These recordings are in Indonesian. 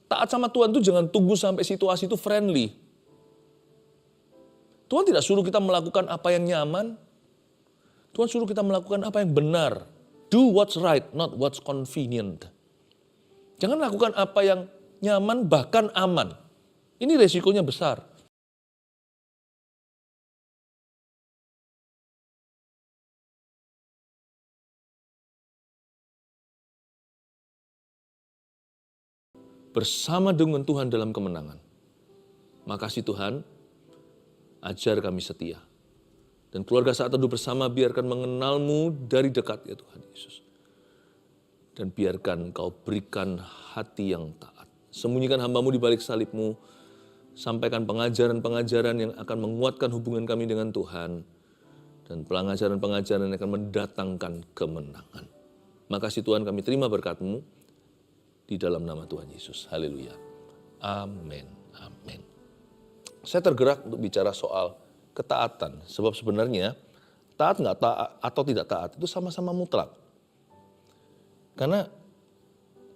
Taat sama Tuhan itu jangan tunggu sampai situasi itu friendly. Tuhan tidak suruh kita melakukan apa yang nyaman. Tuhan suruh kita melakukan apa yang benar. Do what's right, not what's convenient. Jangan lakukan apa yang nyaman, bahkan aman. Ini resikonya besar. Bersama dengan Tuhan dalam kemenangan. Makasih Tuhan, ajar kami setia. Dan keluarga Saat Teduh Bersama biarkan mengenal-Mu dari dekat ya Tuhan Yesus. Dan biarkan Kau berikan hati yang taat. Sembunyikan hamba-Mu di balik salib-Mu. Sampaikan pengajaran-pengajaran yang akan menguatkan hubungan kami dengan Tuhan. Dan pengajaran-pengajaran yang akan mendatangkan kemenangan. Makasih Tuhan, kami terima berkat-Mu di dalam nama Tuhan Yesus. Haleluya. Amin. Amin. Saya tergerak untuk bicara soal ketaatan. Sebab sebenarnya taat nggak taat atau tidak taat itu sama-sama mutlak. Karena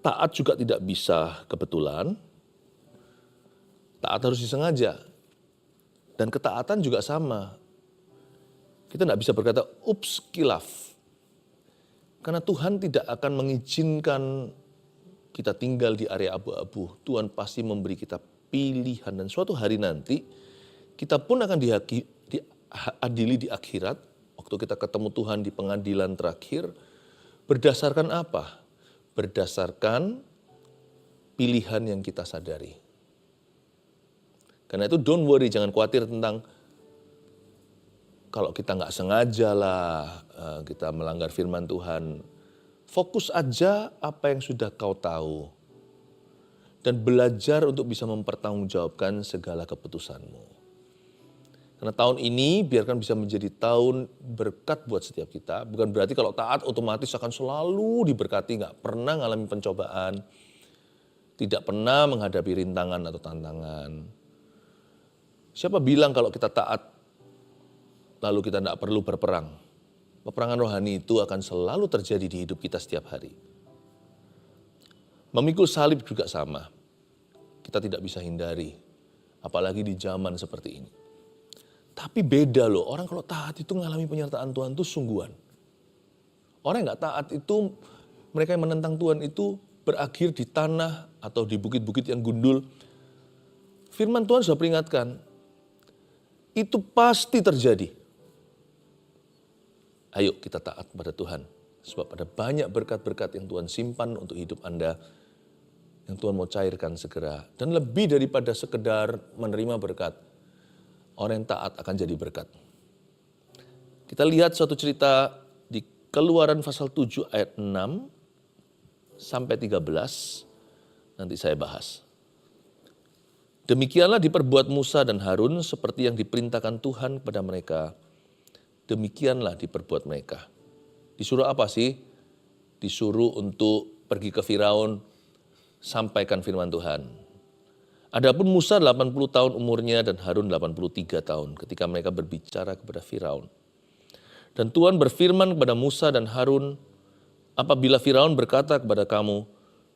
taat juga tidak bisa kebetulan. Taat harus disengaja. Dan ketaatan juga sama. Kita nggak bisa berkata, ups, kilaf. Karena Tuhan tidak akan mengizinkan kita tinggal di area abu-abu. Tuhan pasti memberi kita pilihan. Dan suatu hari nanti, kita pun akan diadili di akhirat. Waktu kita ketemu Tuhan di pengadilan terakhir. Berdasarkan apa? Berdasarkan pilihan yang kita sadari. Karena itu don't worry, jangan khawatir tentang kalau kita nggak sengaja lah kita melanggar firman Tuhan. Fokus aja apa yang sudah kau tahu. Dan belajar untuk bisa mempertanggungjawabkan segala keputusanmu. Karena tahun ini biarkan bisa menjadi tahun berkat buat setiap kita. Bukan berarti kalau taat otomatis akan selalu diberkati, nggak pernah mengalami pencobaan. Tidak pernah menghadapi rintangan atau tantangan. Siapa bilang kalau kita taat lalu kita tidak perlu berperang? Peperangan rohani itu akan selalu terjadi di hidup kita setiap hari. Memikul salib juga sama. Kita tidak bisa hindari. Apalagi di zaman seperti ini. Tapi beda loh, orang kalau taat itu mengalami penyertaan Tuhan itu sungguhan. Orang yang gak taat itu, mereka yang menentang Tuhan itu berakhir di tanah atau di bukit-bukit yang gundul. Firman Tuhan sudah peringatkan, itu pasti terjadi. Ayo kita taat pada Tuhan. Sebab ada banyak berkat-berkat yang Tuhan simpan untuk hidup Anda. Yang Tuhan mau cairkan segera. Dan lebih daripada sekedar menerima berkat. Orang yang taat akan jadi berkat. Kita lihat suatu cerita di Keluaran pasal 7 ayat 6 sampai 13. Nanti saya bahas. Demikianlah diperbuat Musa dan Harun seperti yang diperintahkan Tuhan kepada mereka. Demikianlah diperbuat mereka. Disuruh apa sih? Disuruh untuk pergi ke Firaun, sampaikan firman Tuhan. Adapun Musa 80 tahun umurnya dan Harun 83 tahun ketika mereka berbicara kepada Firaun. Dan Tuhan berfirman kepada Musa dan Harun, apabila Firaun berkata kepada kamu,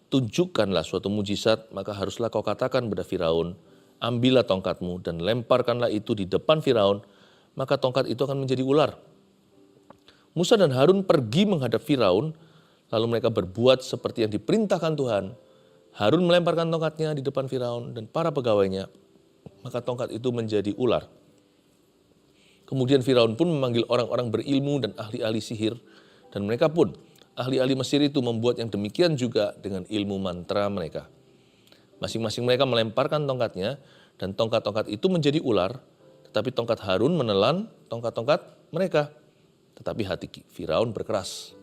tunjukkanlah suatu mujizat, maka haruslah kau katakan kepada Firaun, ambillah tongkatmu dan lemparkanlah itu di depan Firaun, maka tongkat itu akan menjadi ular. Musa dan Harun pergi menghadap Firaun, lalu mereka berbuat seperti yang diperintahkan Tuhan. Harun melemparkan tongkatnya di depan Firaun dan para pegawainya, maka tongkat itu menjadi ular. Kemudian Firaun pun memanggil orang-orang berilmu dan ahli-ahli sihir, dan mereka pun, ahli-ahli Mesir itu membuat yang demikian juga dengan ilmu mantra mereka. Masing-masing mereka melemparkan tongkatnya, dan tongkat-tongkat itu menjadi ular, tetapi tongkat Harun menelan tongkat-tongkat mereka. Tetapi hati Firaun berkeras,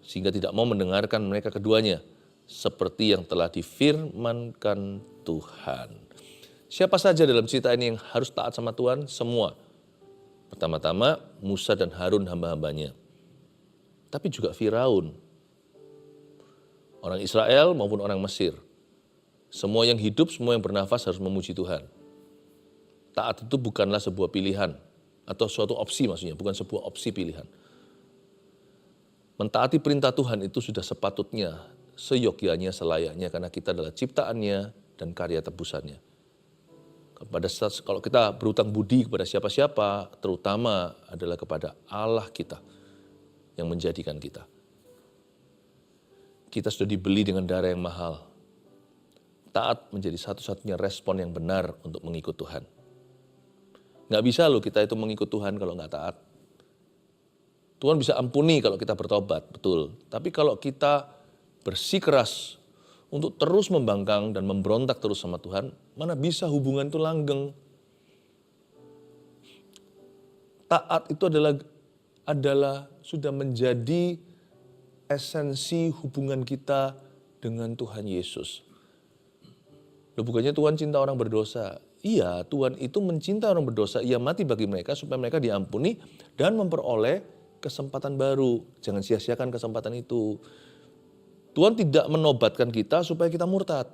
sehingga tidak mau mendengarkan mereka keduanya, seperti yang telah difirmankan Tuhan. Siapa saja dalam cerita ini yang harus taat sama Tuhan? Semua. Pertama-tama Musa dan Harun hamba-hambanya. Tapi juga Firaun. Orang Israel maupun orang Mesir. Semua yang hidup, semua yang bernafas harus memuji Tuhan. Taat itu bukanlah sebuah pilihan. Atau suatu opsi maksudnya, bukan sebuah opsi pilihan. Mentaati perintah Tuhan itu sudah sepatutnya seyogyanya, selayaknya, karena kita adalah ciptaannya dan karya tebusannya. Kalau kita berutang budi kepada siapa-siapa, terutama adalah kepada Allah kita yang menjadikan kita. Kita sudah dibeli dengan darah yang mahal. Taat menjadi satu-satunya respon yang benar untuk mengikut Tuhan. Nggak bisa loh kita itu mengikut Tuhan kalau nggak taat. Tuhan bisa ampuni kalau kita bertobat, betul. Tapi kalau kita bersikeras untuk terus membangkang dan memberontak terus sama Tuhan, mana bisa hubungan itu langgeng. Taat itu adalah sudah menjadi esensi hubungan kita dengan Tuhan Yesus. Loh, bukannya Tuhan cinta orang berdosa. Iya, Tuhan itu mencinta orang berdosa. Ia mati bagi mereka supaya mereka diampuni dan memperoleh kesempatan baru. Jangan sia-siakan kesempatan itu. Tuhan tidak menobatkan kita supaya kita murtad.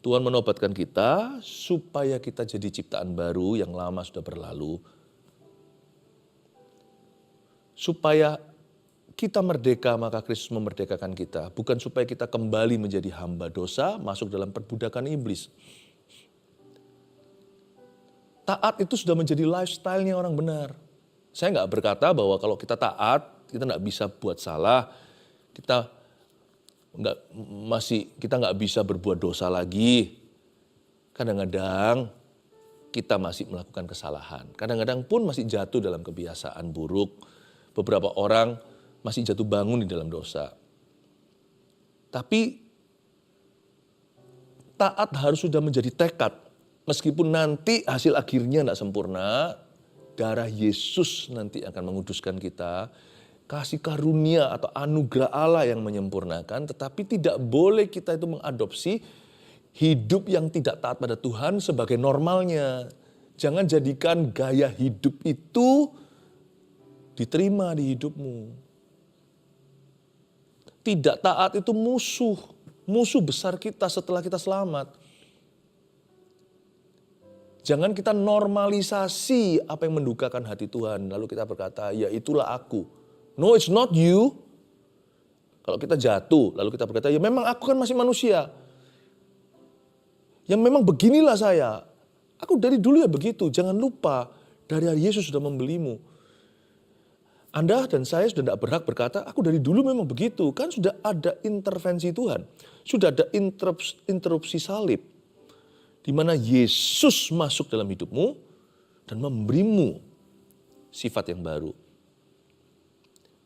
Tuhan menobatkan kita supaya kita jadi ciptaan baru yang lama sudah berlalu. Supaya kita merdeka, maka Kristus memerdekakan kita. Bukan supaya kita kembali menjadi hamba dosa, masuk dalam perbudakan iblis. Taat itu sudah menjadi lifestyle-nya orang benar. Saya nggak berkata bahwa kalau kita taat, kita nggak bisa buat salah, kita nggak bisa berbuat dosa lagi. Kadang-kadang kita masih melakukan kesalahan. Kadang-kadang pun masih jatuh dalam kebiasaan buruk. Beberapa orang masih jatuh bangun di dalam dosa. Tapi taat harus sudah menjadi tekad. Meskipun nanti hasil akhirnya tidak sempurna, darah Yesus nanti akan menguduskan kita. Kasih karunia atau anugerah Allah yang menyempurnakan, tetapi tidak boleh kita itu mengadopsi hidup yang tidak taat pada Tuhan sebagai normalnya. Jangan jadikan gaya hidup itu diterima di hidupmu. Tidak taat itu musuh besar kita setelah kita selamat. Jangan kita normalisasi apa yang mendukakan hati Tuhan, lalu kita berkata, ya itulah aku. No, it's not you. Kalau kita jatuh, lalu kita berkata, ya memang aku kan masih manusia. Ya memang beginilah saya. Aku dari dulu ya begitu. Jangan lupa, dari Yesus sudah membelimu. Anda dan saya sudah tidak berhak berkata, aku dari dulu memang begitu. Kan sudah ada intervensi Tuhan. Sudah ada interupsi salib. Di mana Yesus masuk dalam hidupmu dan memberimu sifat yang baru.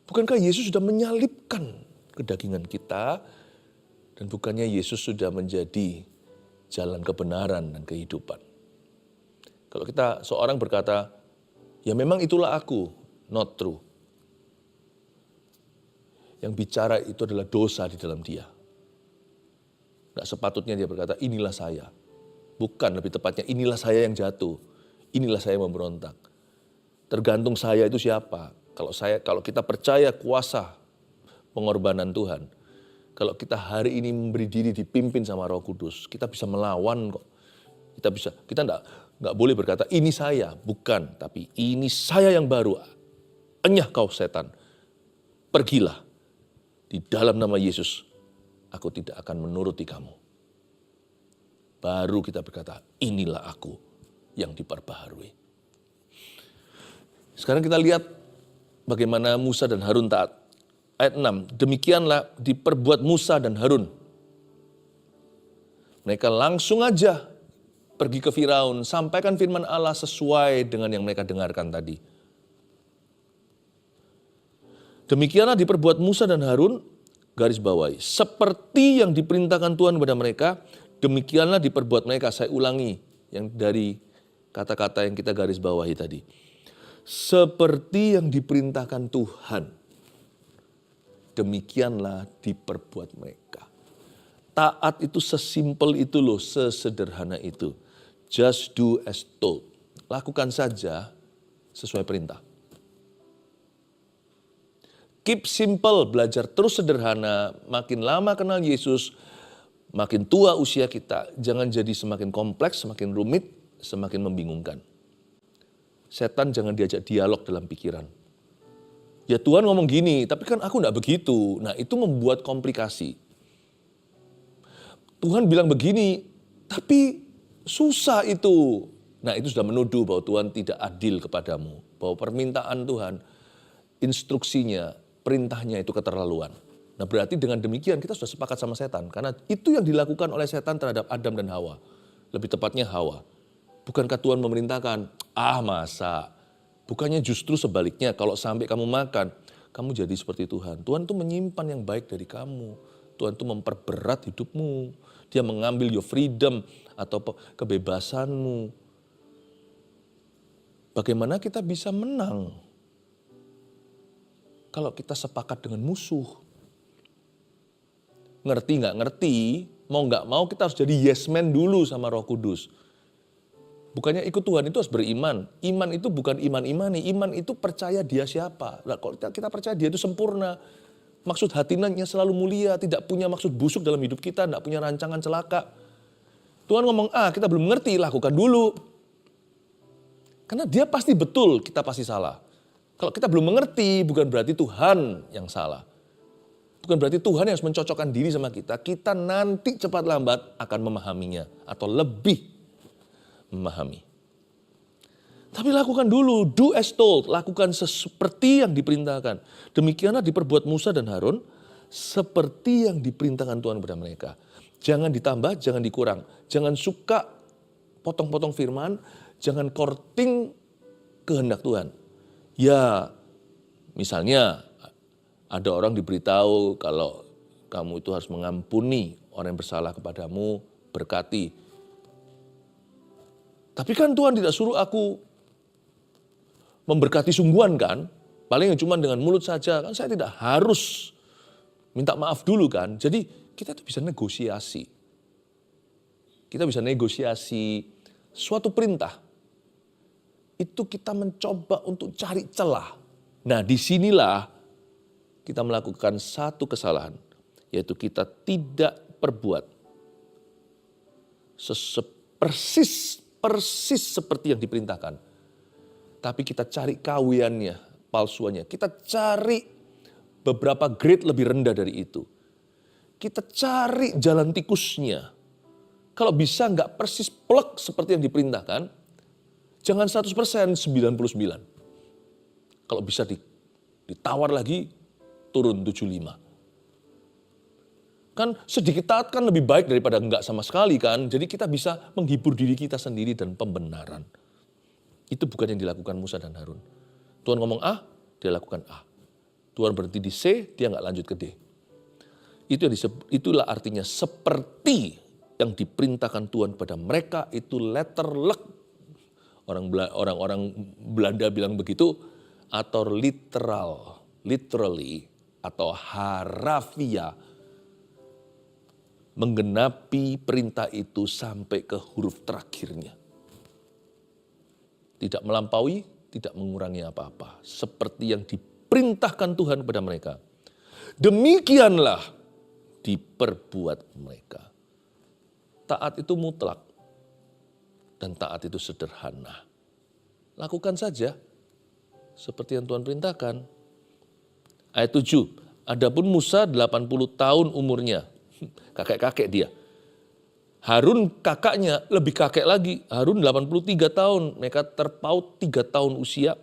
Bukankah Yesus sudah menyalibkan kedagingan kita dan bukannya Yesus sudah menjadi jalan kebenaran dan kehidupan. Kalau seorang berkata, ya memang itulah aku, not true. Yang bicara itu adalah dosa di dalam dia. Nggak sepatutnya dia berkata, inilah saya. Bukan, lebih tepatnya inilah saya yang jatuh. Inilah saya yang memberontak. Tergantung saya itu siapa. Kalau kita percaya kuasa pengorbanan Tuhan, kalau kita hari ini memberi diri dipimpin sama Roh Kudus, kita bisa melawan kok. Kita nggak boleh berkata ini saya, bukan, tapi ini saya yang baru. Enyah kau setan, pergilah di dalam nama Yesus. Aku tidak akan menuruti kamu. Baru kita berkata inilah aku yang diperbaharui. Sekarang kita lihat bagaimana Musa dan Harun taat. Ayat 6, demikianlah diperbuat Musa dan Harun. Mereka langsung aja pergi ke Firaun, sampaikan firman Allah sesuai dengan yang mereka dengarkan tadi. Demikianlah diperbuat Musa dan Harun, garis bawahi, seperti yang diperintahkan Tuhan kepada mereka, demikianlah diperbuat mereka. Saya ulangi yang dari kata-kata yang kita garis bawahi tadi. Seperti yang diperintahkan Tuhan, demikianlah diperbuat mereka. Taat itu sesimpel itu loh, sesederhana itu. Just do as told. Lakukan saja sesuai perintah. Keep simple, belajar terus sederhana. Makin lama kenal Yesus, makin tua usia kita. Jangan jadi semakin kompleks, semakin rumit, semakin membingungkan. Setan jangan diajak dialog dalam pikiran. Ya Tuhan ngomong gini, tapi kan aku enggak begitu. Nah itu membuat komplikasi. Tuhan bilang begini, tapi susah itu. Nah, itu sudah menuduh bahwa Tuhan tidak adil kepadamu. Bahwa permintaan Tuhan, instruksinya, perintahnya itu keterlaluan. Nah, berarti dengan demikian kita sudah sepakat sama setan. Karena itu yang dilakukan oleh setan terhadap Adam dan Hawa. Lebih tepatnya Hawa. Bukankah Tuhan memerintahkan, masa? Bukannya justru sebaliknya, kalau sampai kamu makan, kamu jadi seperti Tuhan. Tuhan itu menyimpan yang baik dari kamu. Tuhan itu memperberat hidupmu. Dia mengambil your freedom atau kebebasanmu. Bagaimana kita bisa menang kalau kita sepakat dengan musuh? Ngerti nggak ngerti, mau nggak mau kita harus jadi yes man dulu sama Roh Kudus. Bukannya ikut Tuhan itu harus beriman. Iman itu bukan iman-imani, iman itu percaya dia siapa. Nah, kalau kita percaya dia itu sempurna, maksud hatinya selalu mulia, tidak punya maksud busuk dalam hidup kita, tidak punya rancangan celaka. Tuhan ngomong kita belum ngerti, lakukan dulu. Karena dia pasti betul, kita pasti salah. Kalau kita belum mengerti, bukan berarti Tuhan yang salah. Bukan berarti Tuhan yang harus mencocokkan diri sama kita. Kita nanti cepat lambat akan memahaminya. Atau lebih memahami. Tapi lakukan dulu, do as told. Lakukan seperti yang diperintahkan. Demikianlah diperbuat Musa dan Harun, seperti yang diperintahkan Tuhan kepada mereka. Jangan ditambah, jangan dikurang. Jangan suka potong-potong firman, jangan korting kehendak Tuhan. Ya, misalnya ada orang diberitahu kalau kamu itu harus mengampuni orang yang bersalah kepadamu, berkati. Tapi kan Tuhan tidak suruh aku memberkati sungguhan kan. Paling cuma dengan mulut saja, kan saya tidak harus minta maaf dulu kan. Jadi kita tuh bisa negosiasi. Kita bisa negosiasi suatu perintah. Itu kita mencoba untuk cari celah. Nah, disinilah kita melakukan satu kesalahan, yaitu kita tidak perbuat persis seperti yang diperintahkan. Tapi kita cari kawiannya, palsuannya. Kita cari beberapa grade lebih rendah dari itu. Kita cari jalan tikusnya. Kalau bisa nggak persis plek seperti yang diperintahkan, jangan 100%, 99. Kalau bisa ditawar lagi, turun 75. Kan sedikit taat kan lebih baik daripada enggak sama sekali kan. Jadi kita bisa menghibur diri kita sendiri dan pembenaran. Itu bukan yang dilakukan Musa dan Harun. Tuhan ngomong A, dia lakukan A. Tuhan berhenti di C, dia enggak lanjut ke D. Itulah artinya seperti yang diperintahkan Tuhan pada mereka itu letterlek. Orang-orang Belanda bilang begitu, atau literally, atau harafiah, menggenapi perintah itu sampai ke huruf terakhirnya. Tidak melampaui, tidak mengurangi apa-apa. Seperti yang diperintahkan Tuhan kepada mereka. Demikianlah diperbuat mereka. Taat itu mutlak. Dan taat itu sederhana. Lakukan saja seperti yang Tuhan perintahkan. Ayat 7. Adapun Musa 80 tahun umurnya. Kakek-kakek dia. Harun kakaknya lebih kakek lagi. Harun 83 tahun. Mereka terpaut 3 tahun usia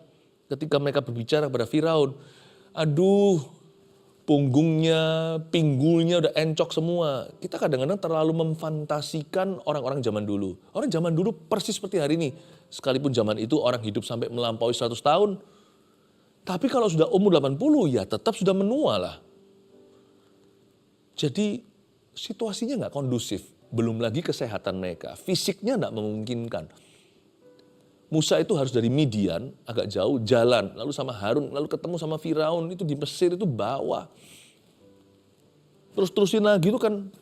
ketika mereka berbicara kepada Firaun. Aduh, punggungnya, pinggulnya udah encok semua. Kita kadang-kadang terlalu memfantasikan orang-orang zaman dulu. Orang zaman dulu persis seperti hari ini. Sekalipun zaman itu orang hidup sampai melampaui 100 tahun. Tapi kalau sudah umur 80 ya tetap sudah menua lah. Jadi situasinya nggak kondusif. Belum lagi kesehatan mereka. Fisiknya nggak memungkinkan. Musa itu harus dari Midian, agak jauh, jalan. Lalu sama Harun, lalu ketemu sama Firaun, itu di Mesir itu bawah. Terus-terusin lagi itu kan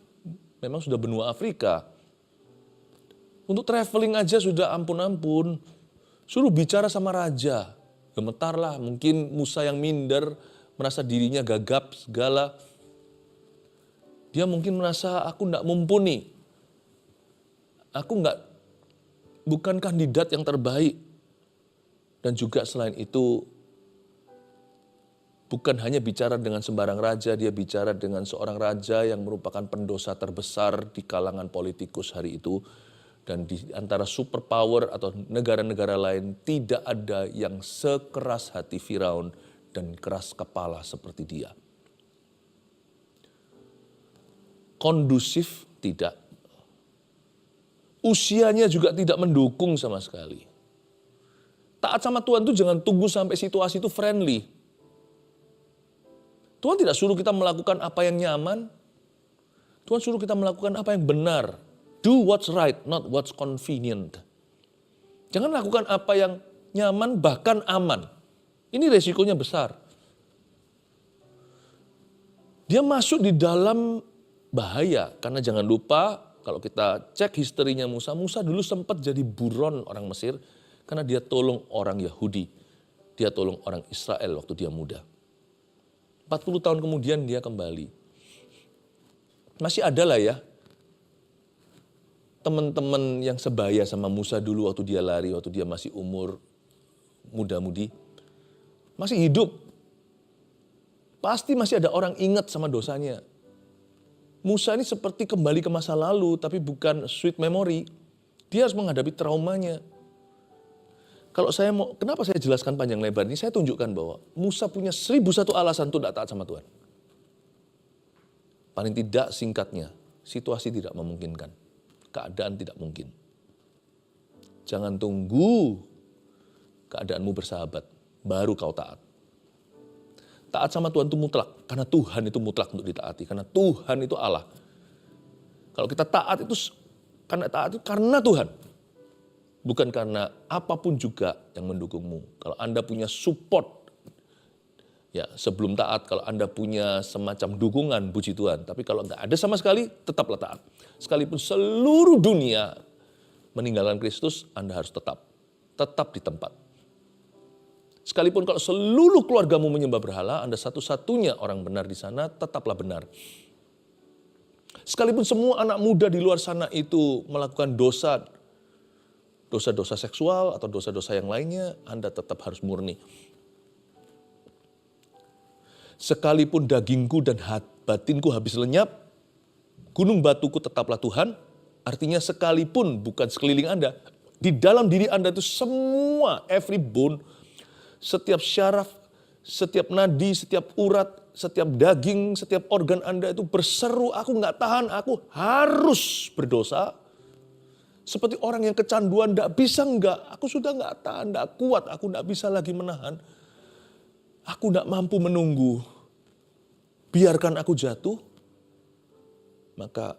memang sudah benua Afrika. Untuk traveling aja sudah ampun-ampun. Suruh bicara sama raja. Gemetarlah, mungkin Musa yang minder, merasa dirinya gagap segala. Dia mungkin merasa aku enggak mumpuni. Aku bukan kandidat yang terbaik. Dan juga selain itu, bukan hanya bicara dengan sembarang raja, dia bicara dengan seorang raja yang merupakan pendosa terbesar di kalangan politikus hari itu. Dan di antara superpower atau negara-negara lain tidak ada yang sekeras hati Firaun dan keras kepala seperti dia. Kondusif tidak. Usianya juga tidak mendukung sama sekali. Taat sama Tuhan itu jangan tunggu sampai situasi itu friendly. Tuhan tidak suruh kita melakukan apa yang nyaman. Tuhan suruh kita melakukan apa yang benar. Do what's right, not what's convenient. Jangan lakukan apa yang nyaman, bahkan aman. Ini resikonya besar. Dia masuk di dalam bahaya. Karena jangan lupa, kalau kita cek historinya Musa, Musa dulu sempat jadi buron orang Mesir. Karena dia tolong orang Yahudi. Dia tolong orang Israel waktu dia muda. 40 tahun kemudian dia kembali. Masih ada lah ya teman-teman yang sebaya sama Musa dulu waktu dia lari, waktu dia masih umur muda-mudi. Masih hidup. Pasti masih ada orang ingat sama dosanya. Musa ini seperti kembali ke masa lalu, tapi bukan sweet memory. Dia harus menghadapi traumanya. Kalau saya mau, kenapa saya jelaskan panjang lebar ini? Saya tunjukkan bahwa Musa punya 1001 alasan untuk tidak taat sama Tuhan. Paling tidak singkatnya, situasi tidak memungkinkan. Keadaan tidak mungkin. Jangan tunggu keadaanmu bersahabat, baru kau taat. Taat sama Tuhan itu mutlak, karena Tuhan itu mutlak untuk ditaati, karena Tuhan itu Allah. Kalau kita taat itu karena Tuhan. Bukan karena apapun juga yang mendukungmu. Kalau Anda punya support, ya sebelum taat, kalau Anda punya semacam dukungan, puji Tuhan. Tapi kalau nggak ada sama sekali, tetaplah taat. Sekalipun seluruh dunia meninggalkan Kristus, Anda harus tetap di tempat. Sekalipun kalau seluruh keluargamu menyembah berhala, Anda satu-satunya orang benar di sana, tetaplah benar. Sekalipun semua anak muda di luar sana itu melakukan dosa-dosa seksual atau dosa-dosa yang lainnya, Anda tetap harus murni. Sekalipun dagingku dan batinku habis lenyap, gunung batuku tetaplah Tuhan. Artinya sekalipun bukan sekeliling Anda, di dalam diri Anda itu semua, every bone, setiap syaraf, setiap nadi, setiap urat, setiap daging, setiap organ Anda itu berseru, aku nggak tahan, aku harus berdosa. Seperti orang yang kecanduan, nggak bisa nggak, aku sudah nggak tahan, nggak kuat, aku nggak bisa lagi menahan. Aku nggak mampu menunggu, biarkan aku jatuh. Maka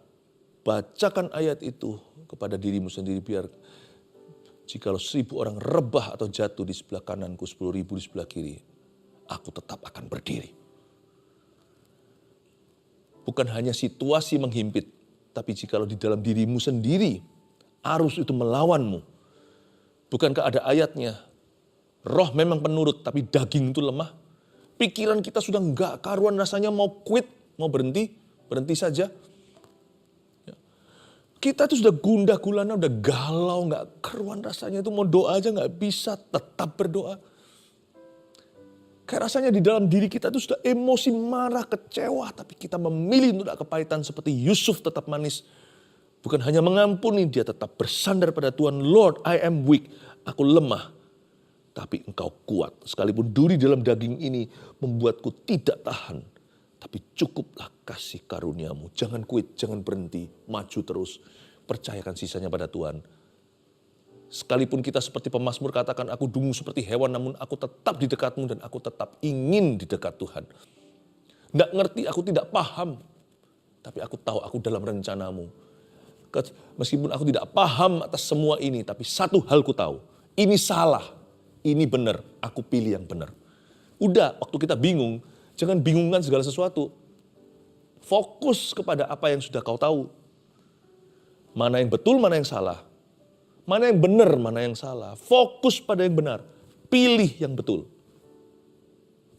bacakan ayat itu kepada dirimu sendiri, biar jikalau 1000 orang rebah atau jatuh di sebelah kananku, 10.000 di sebelah kiri, aku tetap akan berdiri. Bukan hanya situasi menghimpit, tapi jikalau di dalam dirimu sendiri, arus itu melawanmu. Bukankah ada ayatnya, roh memang penurut, tapi daging itu lemah. Pikiran kita sudah enggak karuan rasanya mau quit, mau berhenti saja. Kita itu sudah gundah gulana, udah galau, nggak keruan rasanya itu mau doa aja nggak bisa, tetap berdoa. Kayak rasanya di dalam diri kita itu sudah emosi, marah, kecewa, tapi kita memilih untuk tidak kepahitan seperti Yusuf tetap manis. Bukan hanya mengampuni, dia tetap bersandar pada Tuhan. Lord, I am weak, aku lemah, tapi Engkau kuat. Sekalipun duri dalam daging ini membuatku tidak tahan, tapi cukuplah kasih karuniamu. Jangan quit, jangan berhenti, maju terus. Percayakan sisanya pada Tuhan. Sekalipun kita seperti pemazmur katakan, aku dungu seperti hewan, namun aku tetap di dekatmu dan aku tetap ingin di dekat Tuhan. Nggak ngerti, aku tidak paham, tapi aku tahu aku dalam rencanamu. Meskipun aku tidak paham atas semua ini, tapi satu hal ku tahu, ini salah, ini benar, aku pilih yang benar. Udah, waktu kita bingung, jangan bingungkan segala sesuatu. Fokus kepada apa yang sudah kau tahu. Mana yang betul, mana yang salah. Mana yang benar, mana yang salah. Fokus pada yang benar. Pilih yang betul.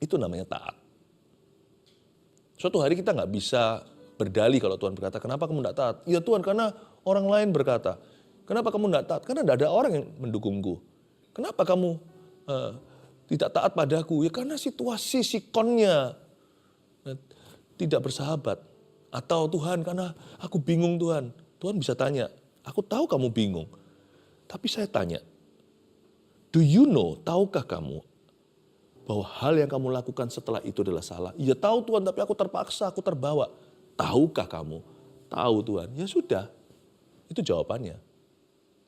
Itu namanya taat. Suatu hari kita nggak bisa berdalih kalau Tuhan berkata, kenapa kamu nggak taat? Ya Tuhan, karena orang lain berkata. Kenapa kamu nggak taat? Karena tidak ada orang yang mendukungku. Kenapa kamu tidak taat padaku? Ya karena situasi sikonnya tidak bersahabat. Atau Tuhan karena aku bingung Tuhan. Tuhan bisa tanya, aku tahu kamu bingung. Tapi saya tanya, do you know, tahukah kamu bahwa hal yang kamu lakukan setelah itu adalah salah? Ya tahu Tuhan, tapi aku terpaksa, aku terbawa. Tahukah kamu? Tahu Tuhan. Ya sudah, itu jawabannya.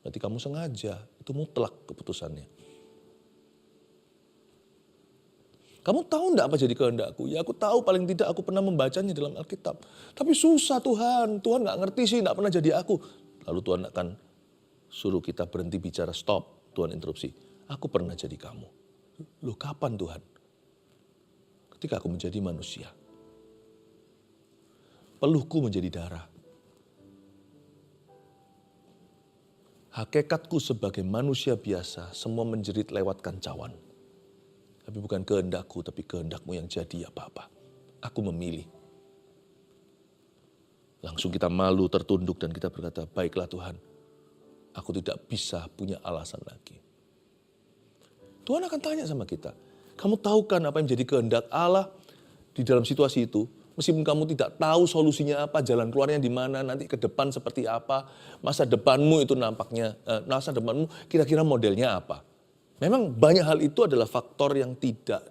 Berarti kamu sengaja, itu mutlak keputusannya. Kamu tahu enggak apa jadi kehendakku? Ya aku tahu, paling tidak aku pernah membacanya dalam Alkitab. Tapi susah Tuhan enggak ngerti sih, enggak pernah jadi aku. Lalu Tuhan akan suruh kita berhenti bicara, stop. Tuhan interupsi, aku pernah jadi kamu. Loh kapan Tuhan? Ketika aku menjadi manusia. Peluhku menjadi darah. Hakikatku sebagai manusia biasa, semua menjerit lewat kancauan. Tapi bukan kehendakku, tapi kehendakmu yang jadi apa-apa. Aku memilih. Langsung kita malu, tertunduk dan kita berkata, baiklah Tuhan, aku tidak bisa punya alasan lagi. Tuhan akan tanya sama kita, kamu tahu kan apa yang menjadi kehendak Allah di dalam situasi itu? Meskipun kamu tidak tahu solusinya apa, jalan keluarnya di mana, nanti ke depan seperti apa, masa depanmu itu nampaknya, masa depanmu kira-kira modelnya apa. Memang banyak hal itu adalah faktor yang tidak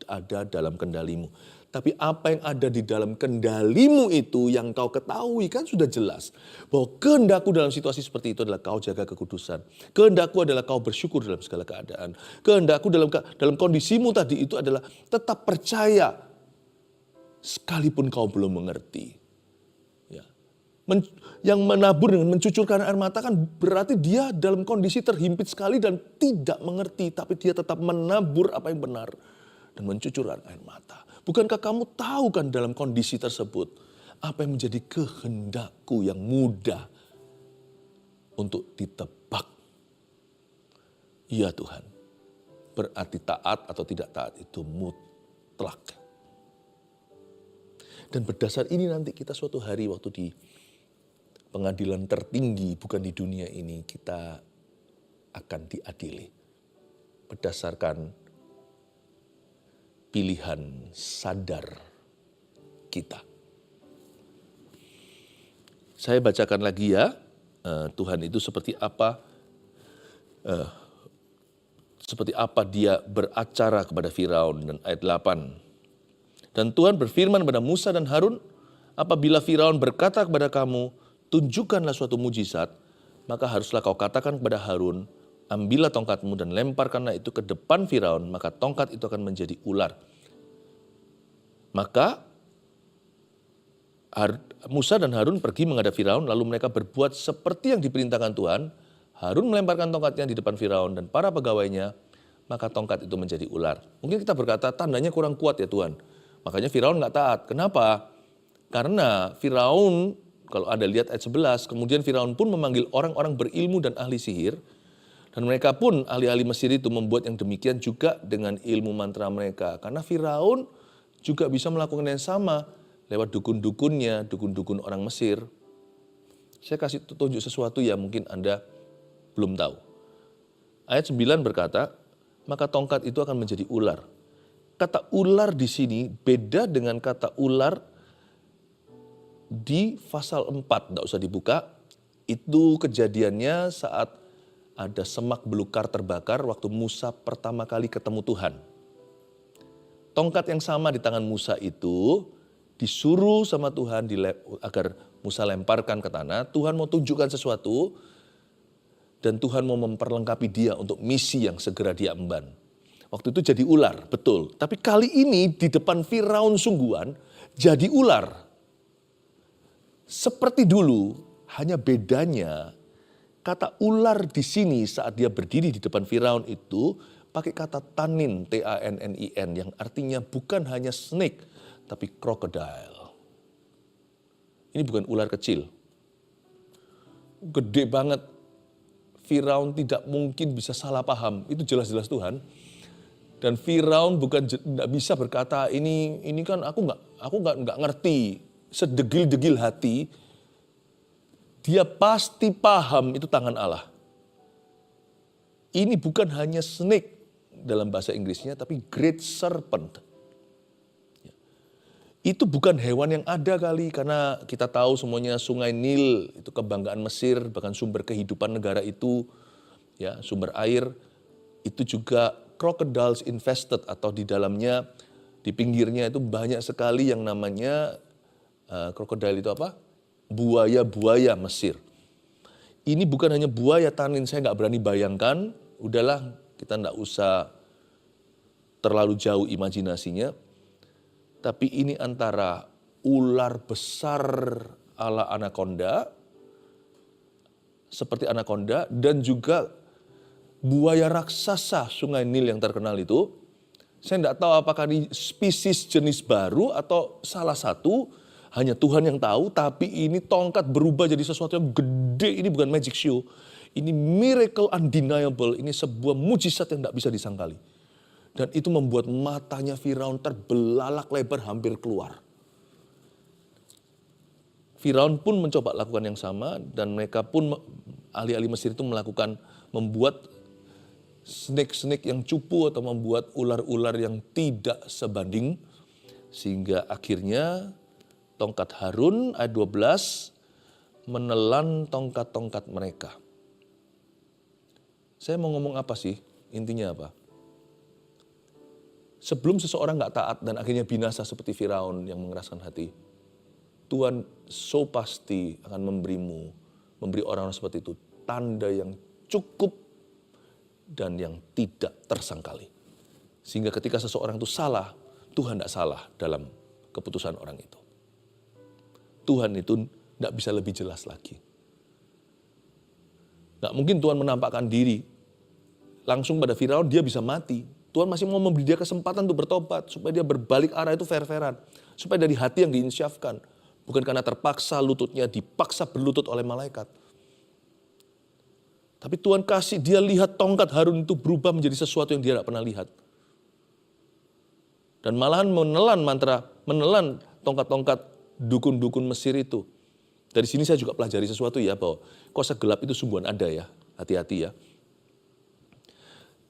ada dalam kendalimu. Tapi apa yang ada di dalam kendalimu itu yang kau ketahui kan sudah jelas. Bahwa kehendakku dalam situasi seperti itu adalah kau jaga kekudusan. Kehendakku adalah kau bersyukur dalam segala keadaan. Kehendakku dalam kondisimu tadi itu adalah tetap percaya. Sekalipun kau belum mengerti. Yang menabur dengan mencucurkan air mata kan berarti dia dalam kondisi terhimpit sekali dan tidak mengerti. Tapi dia tetap menabur apa yang benar dan mencucurkan air mata. Bukankah kamu tahu kan dalam kondisi tersebut apa yang menjadi kehendakku yang mudah untuk ditebak? Iya Tuhan, berarti taat atau tidak taat itu mutlak. Dan berdasar ini nanti kita suatu hari waktu di pengadilan tertinggi, bukan di dunia ini, kita akan diadili berdasarkan pilihan sadar kita. Saya bacakan lagi ya, Tuhan itu seperti apa dia beracara kepada Firaun, dan ayat 8. Dan Tuhan berfirman kepada Musa dan Harun, apabila Firaun berkata kepada kamu, tunjukkanlah suatu mujizat, maka haruslah kau katakan kepada Harun, ambillah tongkatmu dan lemparkanlah itu ke depan Firaun, maka tongkat itu akan menjadi ular. Maka Musa dan Harun pergi menghadap Firaun, lalu mereka berbuat seperti yang diperintahkan Tuhan. Harun melemparkan tongkatnya di depan Firaun dan para pegawainya, maka tongkat itu menjadi ular. Mungkin kita berkata, tandanya kurang kuat ya Tuhan. Makanya Firaun nggak taat. Kenapa? Karena Firaun, kalau Anda lihat ayat 11, kemudian Firaun pun memanggil orang-orang berilmu dan ahli sihir. Dan mereka pun, ahli-ahli Mesir itu membuat yang demikian juga dengan ilmu mantra mereka. Karena Firaun juga bisa melakukan yang sama lewat dukun-dukunnya, dukun-dukun orang Mesir. Saya kasih tunjuk sesuatu yang mungkin Anda belum tahu. Ayat 9 berkata, maka tongkat itu akan menjadi ular. Kata ular di sini beda dengan kata ular di pasal 4, tidak usah dibuka. Itu kejadiannya saat ada semak belukar terbakar waktu Musa pertama kali ketemu Tuhan. Tongkat yang sama di tangan Musa itu disuruh sama Tuhan agar Musa lemparkan ke tanah. Tuhan mau tunjukkan sesuatu dan Tuhan mau memperlengkapi dia untuk misi yang segera dia emban. Waktu itu jadi ular, betul. Tapi kali ini di depan Firaun sungguhan jadi ular. Seperti dulu, hanya bedanya kata ular di sini saat dia berdiri di depan Firaun itu pakai kata tanin, T-A-N-N-I-N, yang artinya bukan hanya snake, tapi crocodile. Ini bukan ular kecil. Gede banget. Firaun tidak mungkin bisa salah paham. Itu jelas-jelas Tuhan. Dan Firaun tidak bisa berkata ini kan aku nggak ngerti, sedegil-degil hati. Dia pasti paham itu tangan Allah. Ini bukan hanya snake, dalam bahasa Inggrisnya, tapi great serpent. Itu bukan hewan yang ada kali, karena kita tahu semuanya Sungai Nil itu kebanggaan Mesir, bahkan sumber kehidupan negara itu, ya, sumber air. Itu juga crocodiles infested, atau di dalamnya, di pinggirnya itu banyak sekali yang namanya crocodile itu apa? Buaya-buaya Mesir. Ini bukan hanya buaya tanin, saya nggak berani bayangkan, udahlah kita nggak usah terlalu jauh imajinasinya. Tapi ini antara ular besar ala anaconda, seperti anaconda, dan juga buaya raksasa Sungai Nil yang terkenal itu. Saya tidak tahu apakah ini spesies jenis baru atau salah satu, hanya Tuhan yang tahu, tapi ini tongkat berubah jadi sesuatu yang gede, ini bukan magic show. Ini miracle undeniable, ini sebuah mujizat yang tidak bisa disangkali. Dan itu membuat matanya Firaun terbelalak lebar hampir keluar. Firaun pun mencoba lakukan yang sama, dan mereka pun, ahli-ahli Mesir itu membuat snake-snake yang cupu atau membuat ular-ular yang tidak sebanding. Sehingga akhirnya tongkat Harun ayat 12 menelan tongkat-tongkat mereka. Saya mau ngomong apa sih? Intinya apa? Sebelum seseorang gak taat dan akhirnya binasa seperti Firaun yang mengeraskan hati, Tuhan so pasti akan memberi orang-orang seperti itu tanda yang cukup dan yang tidak tersangkali. Sehingga ketika seseorang itu salah, Tuhan tidak salah dalam keputusan orang itu. Tuhan itu tidak bisa lebih jelas lagi. Nggak mungkin Tuhan menampakkan diri langsung pada Firaun, dia bisa mati. Tuhan masih mau memberi dia kesempatan untuk bertobat, supaya dia berbalik arah itu fair-fairan. Supaya dari hati yang diinsyafkan. Bukan karena terpaksa lututnya dipaksa berlutut oleh malaikat. Tapi Tuhan kasih dia lihat tongkat Harun itu berubah menjadi sesuatu yang dia tidak pernah lihat. Dan malahan menelan tongkat-tongkat dukun-dukun Mesir itu. Dari sini saya juga pelajari sesuatu ya, bahwa kuasa gelap itu sungguhan ada ya, hati-hati ya.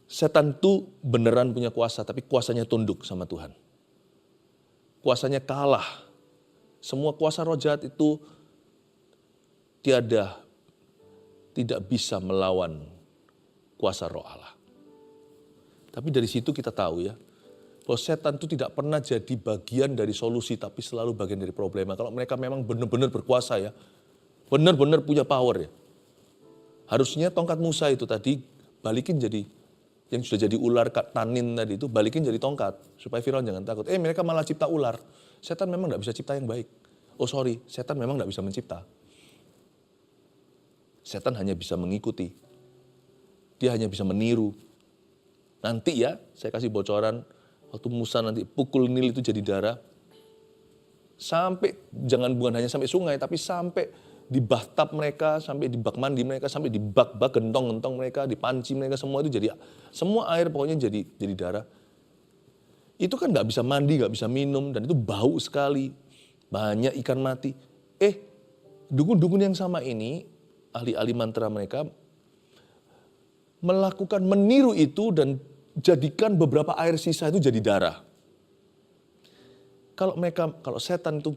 Setan itu beneran punya kuasa, tapi kuasanya tunduk sama Tuhan. Kuasanya kalah. Semua kuasa roh jahat itu tidak bisa melawan kuasa roh Allah. Tapi dari situ kita tahu ya, bahwa setan itu tidak pernah jadi bagian dari solusi, tapi selalu bagian dari problema. Kalau mereka memang benar-benar berkuasa ya, benar-benar punya power ya. Harusnya tongkat Musa itu tadi balikin jadi, yang sudah jadi ular tanin tadi itu, balikin jadi tongkat. Supaya Firaun jangan takut. Mereka malah cipta ular. Setan memang tidak bisa cipta yang baik. Setan memang tidak bisa mencipta. Setan hanya bisa mengikuti. Dia hanya bisa meniru. Nanti ya, saya kasih bocoran, waktu Musa nanti pukul Nil itu jadi darah, sampai, bukan hanya sampai sungai, tapi sampai di bathtub mereka, sampai di bak mandi mereka, sampai di bak-bak gentong-gentong mereka, di panci mereka, semua itu jadi, semua air pokoknya jadi darah. Itu kan gak bisa mandi, gak bisa minum, dan itu bau sekali. Banyak ikan mati. Dukun-dukun yang sama ini, ahli-ahli mantra mereka, meniru itu dan jadikan beberapa air sisa itu jadi darah. Kalau setan itu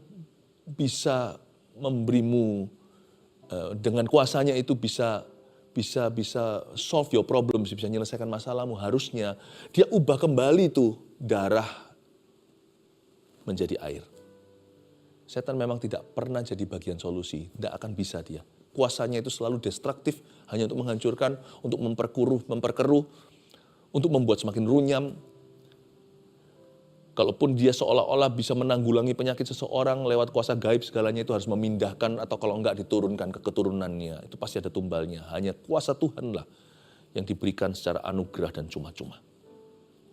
bisa memberimu dengan kuasanya itu bisa solve your problem, bisa menyelesaikan masalahmu, harusnya dia ubah kembali tuh darah menjadi air. Setan memang tidak pernah jadi bagian solusi, tidak akan bisa dia. Kuasanya itu selalu destruktif, hanya untuk menghancurkan, untuk memperkeruh, untuk membuat semakin runyam. Kalaupun dia seolah-olah bisa menanggulangi penyakit seseorang lewat kuasa gaib, segalanya itu harus memindahkan atau kalau enggak diturunkan ke keturunannya. Itu pasti ada tumbalnya. Hanya kuasa Tuhanlah yang diberikan secara anugerah dan cuma-cuma.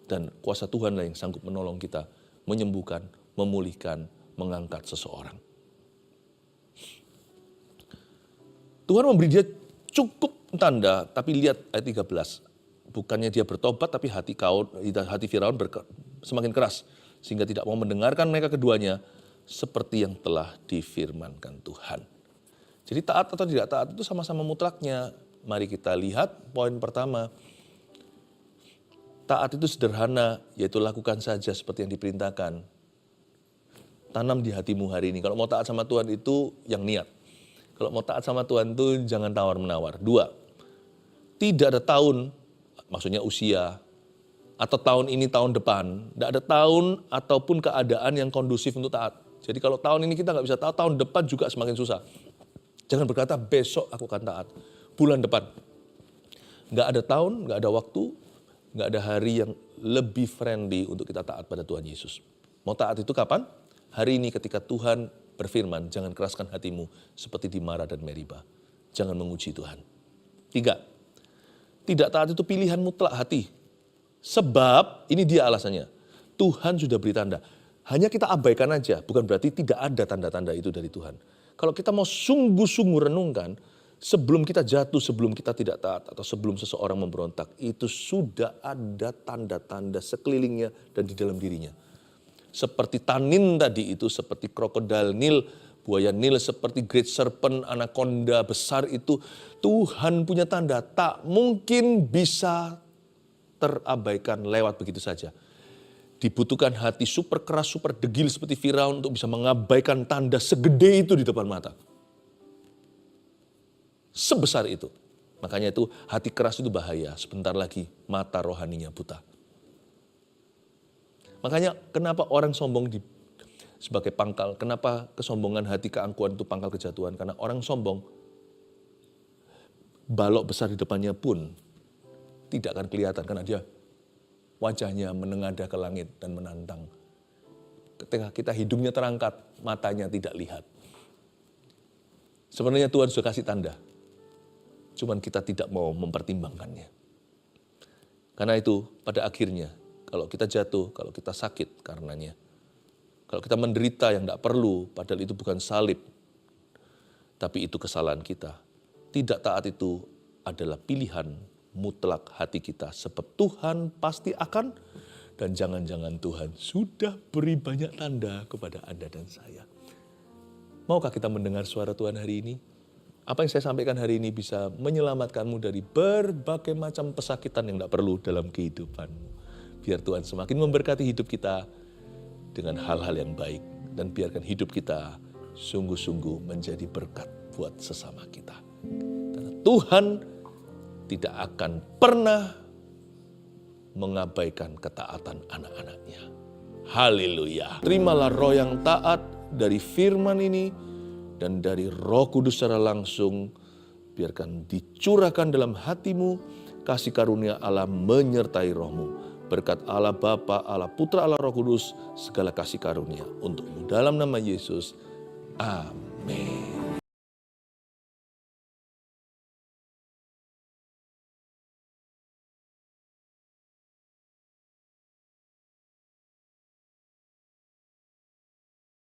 Dan kuasa Tuhanlah yang sanggup menolong kita, menyembuhkan, memulihkan, mengangkat seseorang. Tuhan memberi dia cukup tanda, tapi lihat ayat 13. Bukannya dia bertobat, tapi hati Firaun semakin keras. Sehingga tidak mau mendengarkan mereka keduanya, seperti yang telah difirmankan Tuhan. Jadi taat atau tidak taat itu sama-sama mutlaknya. Mari kita lihat poin pertama. Taat itu sederhana, yaitu lakukan saja seperti yang diperintahkan. Tanam di hatimu hari ini. Kalau mau taat sama Tuhan itu yang niat. Kalau mau taat sama Tuhan itu jangan tawar-menawar. 2, tidak ada tahun, maksudnya usia, atau tahun ini, tahun depan. Tidak ada tahun ataupun keadaan yang kondusif untuk taat. Jadi kalau tahun ini kita nggak bisa taat, tahun depan juga semakin susah. Jangan berkata besok aku akan taat. Bulan depan. Nggak ada tahun, nggak ada waktu, nggak ada hari yang lebih friendly untuk kita taat pada Tuhan Yesus. Mau taat itu kapan? Hari ini ketika Tuhan berfirman, jangan keraskan hatimu seperti di Mara dan Meriba. Jangan menguji Tuhan. 3, tidak taat itu pilihan mutlak hati. Sebab, ini dia alasannya, Tuhan sudah beri tanda. Hanya kita abaikan aja, bukan berarti tidak ada tanda-tanda itu dari Tuhan. Kalau kita mau sungguh-sungguh renungkan, sebelum kita jatuh, sebelum kita tidak taat, atau sebelum seseorang memberontak, itu sudah ada tanda-tanda sekelilingnya dan di dalam dirinya. Seperti tanin tadi itu, seperti krokodil Nil, buaya Nil, seperti great serpent, anaconda besar itu, Tuhan punya tanda, tak mungkin bisa terabaikan lewat begitu saja. Dibutuhkan hati super keras, super degil seperti Firaun untuk bisa mengabaikan tanda segede itu di depan mata. Sebesar itu. Makanya itu hati keras itu bahaya, sebentar lagi mata rohaninya buta. Makanya kenapa orang sombong sebagai pangkal, kenapa kesombongan hati, keangkuhan itu pangkal kejatuhan? Karena orang sombong, balok besar di depannya pun tidak akan kelihatan karena dia wajahnya menengadah ke langit dan menantang. Ketika kita hidungnya terangkat, matanya tidak lihat. Sebenarnya Tuhan sudah kasih tanda, cuman kita tidak mau mempertimbangkannya. Karena itu pada akhirnya, kalau kita jatuh, kalau kita sakit karenanya, kalau kita menderita yang tidak perlu, padahal itu bukan salib, tapi itu kesalahan kita. Tidak taat itu adalah pilihan mutlak hati kita. Sebab Tuhan pasti akan, dan jangan-jangan Tuhan sudah beri banyak tanda kepada Anda dan saya. Maukah kita mendengar suara Tuhan hari ini? Apa yang saya sampaikan hari ini bisa menyelamatkanmu dari berbagai macam pesakitan yang tidak perlu dalam kehidupanmu. Biar Tuhan semakin memberkati hidup kita dengan hal-hal yang baik. Dan biarkan hidup kita sungguh-sungguh menjadi berkat buat sesama kita. Karena Tuhan tidak akan pernah mengabaikan ketaatan anak-anaknya. Haleluya. Terimalah roh yang taat dari firman ini dan dari Roh Kudus secara langsung. Biarkan dicurahkan dalam hatimu kasih karunia Allah menyertai rohmu. Berkat Allah Bapa, Allah Putra, Allah Roh Kudus, segala kasih karunia untukmu. Dalam nama Yesus, amin.